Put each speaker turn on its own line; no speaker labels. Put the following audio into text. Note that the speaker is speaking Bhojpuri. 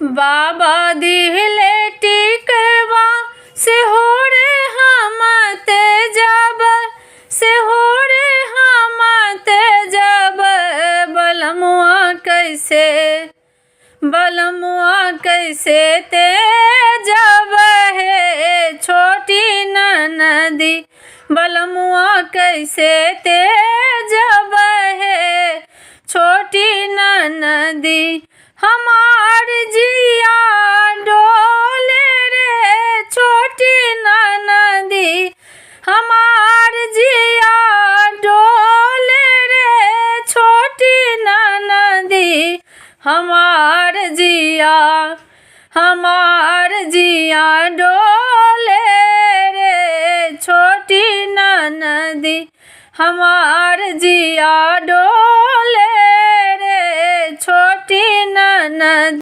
बाबा दिहले टिकवा से हो रे हम तेजब से हो रे हम तेजब बलमुआ कैसे तेजब है छोटी ननदी बलमुआ कैसे तेजब है छोटी ननदी हमार जिया डोले रे छोटी ननदी हमार जिया डोले रे छोटी ननदी हमार जिया डोले रे छोटी ननदी हमार जिया डोले रे छोटी ननदी।